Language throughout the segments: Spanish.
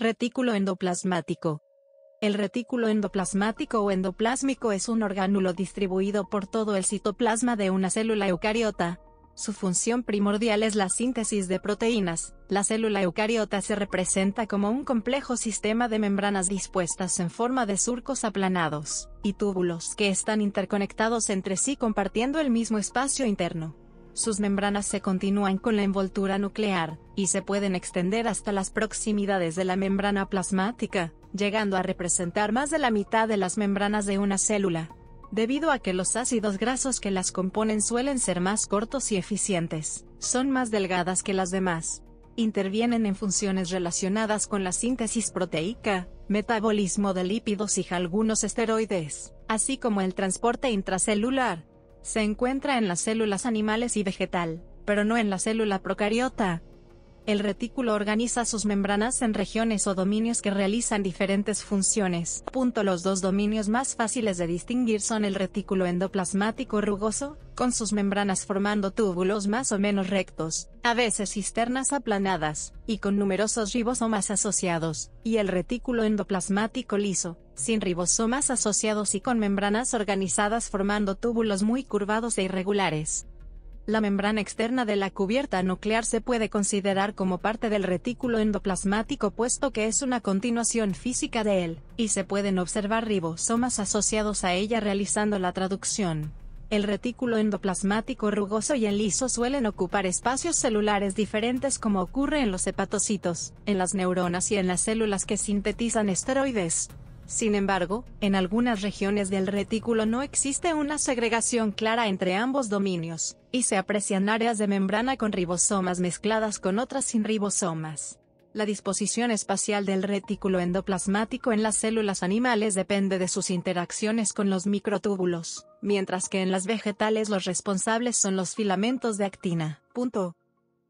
Retículo endoplasmático. El retículo endoplasmático o endoplásmico es un orgánulo distribuido por todo el citoplasma de una célula eucariota. Su función primordial es la síntesis de proteínas. La célula eucariota se representa como un complejo sistema de membranas dispuestas en forma de surcos aplanados y túbulos que están interconectados entre sí compartiendo el mismo espacio interno. Sus membranas se continúan con la envoltura nuclear, y se pueden extender hasta las proximidades de la membrana plasmática, llegando a representar más de la mitad de las membranas de una célula. Debido a que los ácidos grasos que las componen suelen ser más cortos y eficientes, son más delgadas que las demás. Intervienen en funciones relacionadas con la síntesis proteica, metabolismo de lípidos y algunos esteroides, así como el transporte intracelular. Se encuentra en las células animales y vegetal, pero no en la célula procariota. El retículo organiza sus membranas en regiones o dominios que realizan diferentes funciones. Los dos dominios más fáciles de distinguir son el retículo endoplasmático rugoso, con sus membranas formando túbulos más o menos rectos, a veces cisternas aplanadas, y con numerosos ribosomas asociados, y el retículo endoplasmático liso, sin ribosomas asociados y con membranas organizadas formando túbulos muy curvados e irregulares. La membrana externa de la cubierta nuclear se puede considerar como parte del retículo endoplasmático puesto que es una continuación física de él, y se pueden observar ribosomas asociados a ella realizando la traducción. El retículo endoplasmático rugoso y el liso suelen ocupar espacios celulares diferentes como ocurre en los hepatocitos, en las neuronas y en las células que sintetizan esteroides. Sin embargo, en algunas regiones del retículo no existe una segregación clara entre ambos dominios, y se aprecian áreas de membrana con ribosomas mezcladas con otras sin ribosomas. La disposición espacial del retículo endoplasmático en las células animales depende de sus interacciones con los microtúbulos, mientras que en las vegetales los responsables son los filamentos de actina.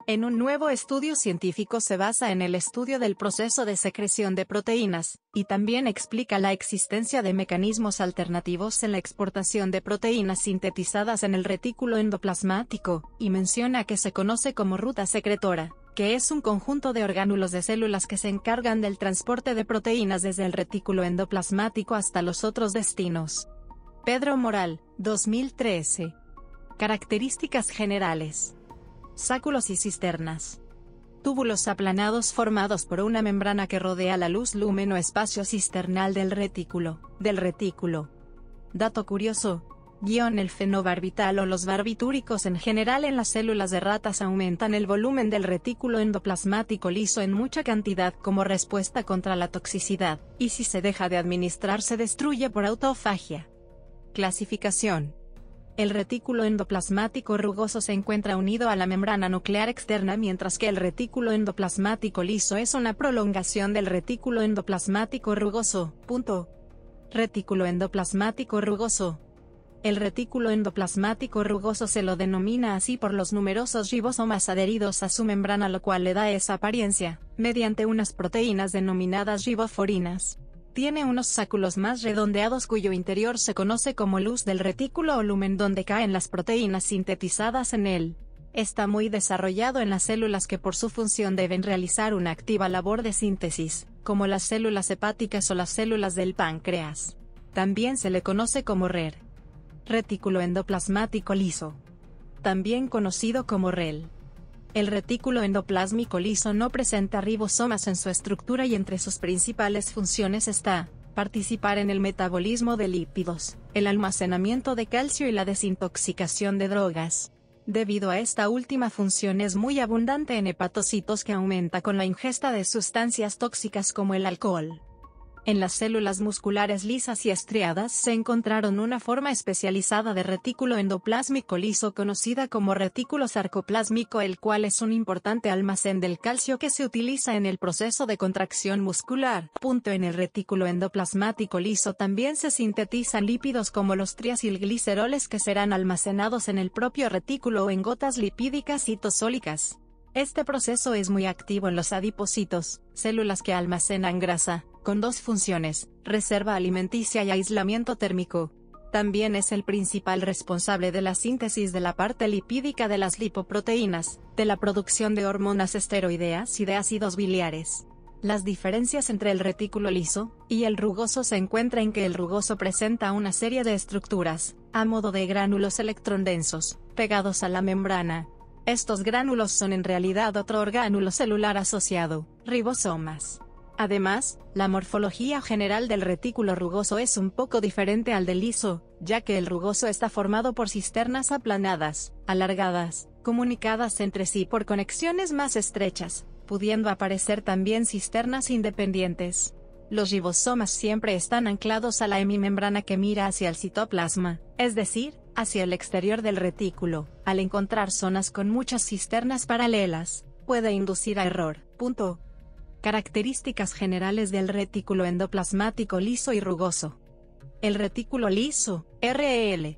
En un nuevo estudio científico se basa en el estudio del proceso de secreción de proteínas, y también explica la existencia de mecanismos alternativos en la exportación de proteínas sintetizadas en el retículo endoplasmático, y menciona que se conoce como ruta secretora, que es un conjunto de orgánulos de células que se encargan del transporte de proteínas desde el retículo endoplasmático hasta los otros destinos. Pedro Moral, 2013. Características generales. Sáculos y cisternas. Túbulos aplanados formados por una membrana que rodea la luz lumen o espacio cisternal del retículo. Dato curioso. El fenobarbital o los barbitúricos en general en las células de ratas aumentan el volumen del retículo endoplasmático liso en mucha cantidad como respuesta contra la toxicidad, y si se deja de administrar se destruye por autofagia. Clasificación. El retículo endoplasmático rugoso se encuentra unido a la membrana nuclear externa mientras que el retículo endoplasmático liso es una prolongación del retículo endoplasmático rugoso. Retículo endoplasmático rugoso. El retículo endoplasmático rugoso se lo denomina así por los numerosos ribosomas adheridos a su membrana, lo cual le da esa apariencia, mediante unas proteínas denominadas riboforinas. Tiene unos sáculos más redondeados cuyo interior se conoce como luz del retículo o lumen donde caen las proteínas sintetizadas en él. Está muy desarrollado en las células que por su función deben realizar una activa labor de síntesis, como las células hepáticas o las células del páncreas. También se le conoce como RER. Retículo endoplasmático liso. También conocido como REL. El retículo endoplásmico liso no presenta ribosomas en su estructura y entre sus principales funciones está participar en el metabolismo de lípidos, el almacenamiento de calcio y la desintoxicación de drogas. Debido a esta última función es muy abundante en hepatocitos que aumenta con la ingesta de sustancias tóxicas como el alcohol. En las células musculares lisas y estriadas se encontraron una forma especializada de retículo endoplásmico liso conocida como retículo sarcoplásmico, el cual es un importante almacén del calcio que se utiliza en el proceso de contracción muscular. En el retículo endoplasmático liso también se sintetizan lípidos como los triacilgliceroles que serán almacenados en el propio retículo o en gotas lipídicas citosólicas. Este proceso es muy activo en los adipocitos, células que almacenan grasa, con dos funciones, reserva alimenticia y aislamiento térmico. También es el principal responsable de la síntesis de la parte lipídica de las lipoproteínas, de la producción de hormonas esteroideas y de ácidos biliares. Las diferencias entre el retículo liso y el rugoso se encuentran en que el rugoso presenta una serie de estructuras, a modo de gránulos electrondensos, pegados a la membrana. Estos gránulos son en realidad otro orgánulo celular asociado, ribosomas. Además, la morfología general del retículo rugoso es un poco diferente al del liso, ya que el rugoso está formado por cisternas aplanadas, alargadas, comunicadas entre sí por conexiones más estrechas, pudiendo aparecer también cisternas independientes. Los ribosomas siempre están anclados a la hemimembrana que mira hacia el citoplasma, es decir, hacia el exterior del retículo. Al encontrar zonas con muchas cisternas paralelas, puede inducir a error. Características generales del retículo endoplasmático liso y rugoso. El retículo liso, REL.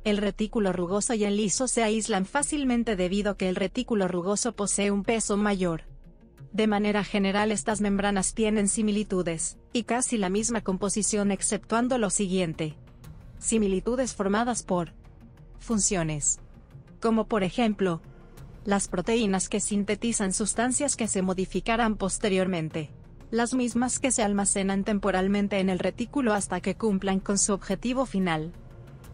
El retículo rugoso y el liso se aíslan fácilmente debido a que el retículo rugoso posee un peso mayor. De manera general estas membranas tienen similitudes, y casi la misma composición exceptuando lo siguiente. Similitudes formadas por funciones. Como por ejemplo, las proteínas que sintetizan sustancias que se modificarán posteriormente. Las mismas que se almacenan temporalmente en el retículo hasta que cumplan con su objetivo final.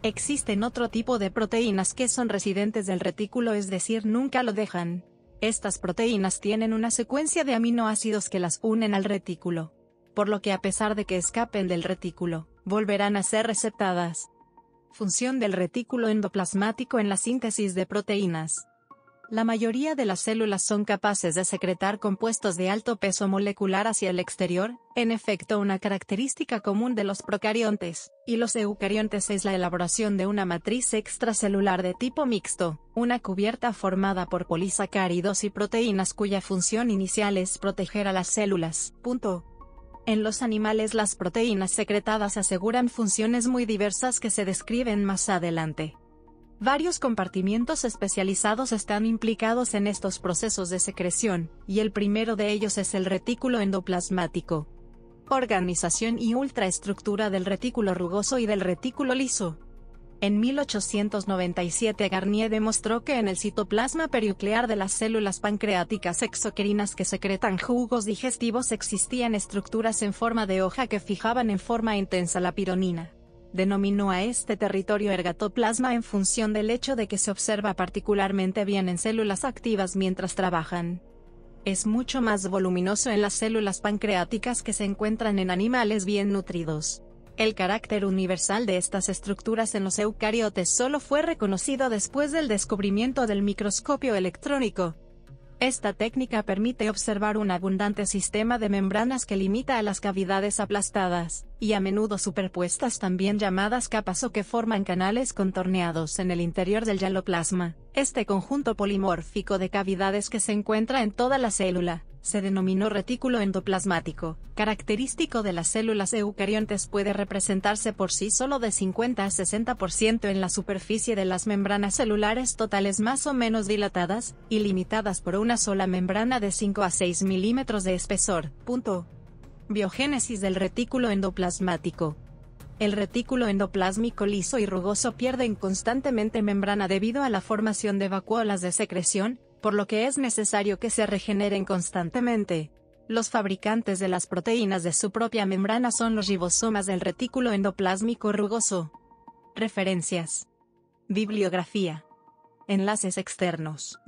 Existen otro tipo de proteínas que son residentes del retículo, es decir, nunca lo dejan. Estas proteínas tienen una secuencia de aminoácidos que las unen al retículo, por lo que a pesar de que escapen del retículo, volverán a ser receptadas. Función del retículo endoplasmático en la síntesis de proteínas. La mayoría de las células son capaces de secretar compuestos de alto peso molecular hacia el exterior, en efecto una característica común de los procariontes y los eucariontes es la elaboración de una matriz extracelular de tipo mixto, una cubierta formada por polisacáridos y proteínas cuya función inicial es proteger a las células. En los animales las proteínas secretadas aseguran funciones muy diversas que se describen más adelante. Varios compartimientos especializados están implicados en estos procesos de secreción, y el primero de ellos es el retículo endoplasmático. Organización y ultraestructura del retículo rugoso y del retículo liso. En 1897 Garnier demostró que en el citoplasma perinuclear de las células pancreáticas exocrinas que secretan jugos digestivos existían estructuras en forma de hoja que fijaban en forma intensa la pironina. Denominó a este territorio ergatoplasma en función del hecho de que se observa particularmente bien en células activas mientras trabajan. Es mucho más voluminoso en las células pancreáticas que se encuentran en animales bien nutridos. El carácter universal de estas estructuras en los eucariotes solo fue reconocido después del descubrimiento del microscopio electrónico. Esta técnica permite observar un abundante sistema de membranas que limita a las cavidades aplastadas, y a menudo superpuestas también llamadas capas o que forman canales contorneados en el interior del hialoplasma. Este conjunto polimórfico de cavidades que se encuentra en toda la célula, se denominó retículo endoplasmático. Característico de las células eucariontes puede representarse por sí solo de 50 a 60% en la superficie de las membranas celulares totales más o menos dilatadas, y limitadas por una sola membrana de 5 a 6 milímetros de espesor. Biogénesis del retículo endoplasmático. El retículo endoplásmico liso y rugoso pierden constantemente membrana debido a la formación de vacuolas de secreción, por lo que es necesario que se regeneren constantemente. Los fabricantes de las proteínas de su propia membrana son los ribosomas del retículo endoplásmico rugoso. Referencias. Bibliografía. Enlaces externos.